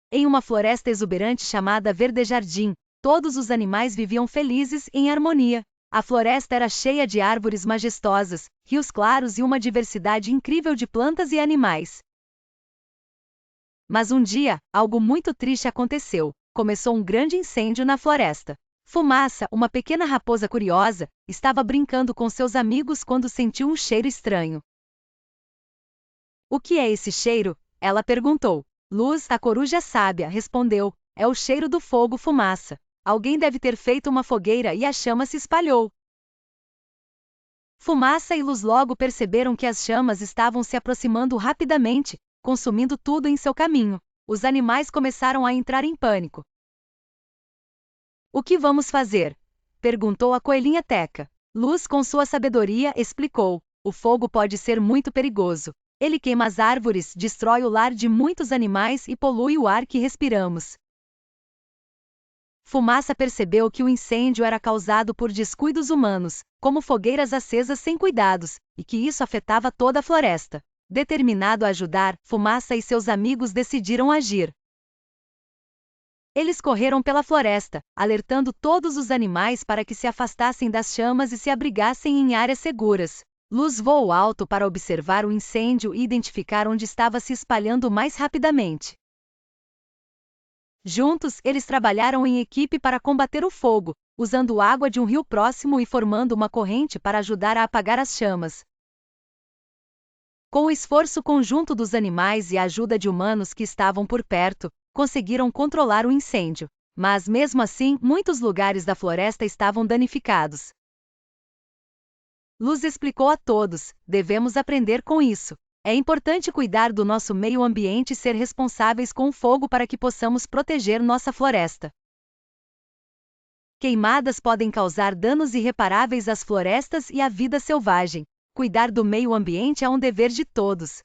Em uma floresta exuberante chamada Verdejardim, todos os animais viviam felizes em harmonia. A floresta era cheia de árvores majestosas, rios claros e uma diversidade incrível de plantas e animais. Mas um dia, algo muito triste aconteceu. Começou um grande incêndio na floresta. Fumaça, uma pequena raposa curiosa, estava brincando com seus amigos quando sentiu um cheiro estranho. O que é esse cheiro? Ela perguntou. Luz, a coruja sábia, respondeu. É o cheiro do fogo fumaça. Alguém deve ter feito uma fogueira e a chama se espalhou. Fumaça e Luz logo perceberam que as chamas estavam se aproximando rapidamente, consumindo tudo em seu caminho. Os animais começaram a entrar em pânico. O que vamos fazer? Perguntou a coelhinha Teca. Luz, com sua sabedoria, explicou. O fogo pode ser muito perigoso. Ele queima as árvores, destrói o lar de muitos animais e polui o ar que respiramos. Fumaça percebeu que o incêndio era causado por descuidos humanos, como fogueiras acesas sem cuidados, e que isso afetava toda a floresta. Determinado a ajudar, Fumaça e seus amigos decidiram agir. Eles correram pela floresta, alertando todos os animais para que se afastassem das chamas e se abrigassem em áreas seguras. Luz voou alto para observar o incêndio e identificar onde estava se espalhando mais rapidamente. Juntos, eles trabalharam em equipe para combater o fogo, usando água de um rio próximo e formando uma corrente para ajudar a apagar as chamas. Com o esforço conjunto dos animais e a ajuda de humanos que estavam por perto, conseguiram controlar o incêndio. Mas mesmo assim, muitos lugares da floresta estavam danificados. Luz explicou a todos: devemos aprender com isso. É importante cuidar do nosso meio ambiente e ser responsáveis com o fogo para que possamos proteger nossa floresta. Queimadas podem causar danos irreparáveis às florestas e à vida selvagem. Cuidar do meio ambiente é um dever de todos.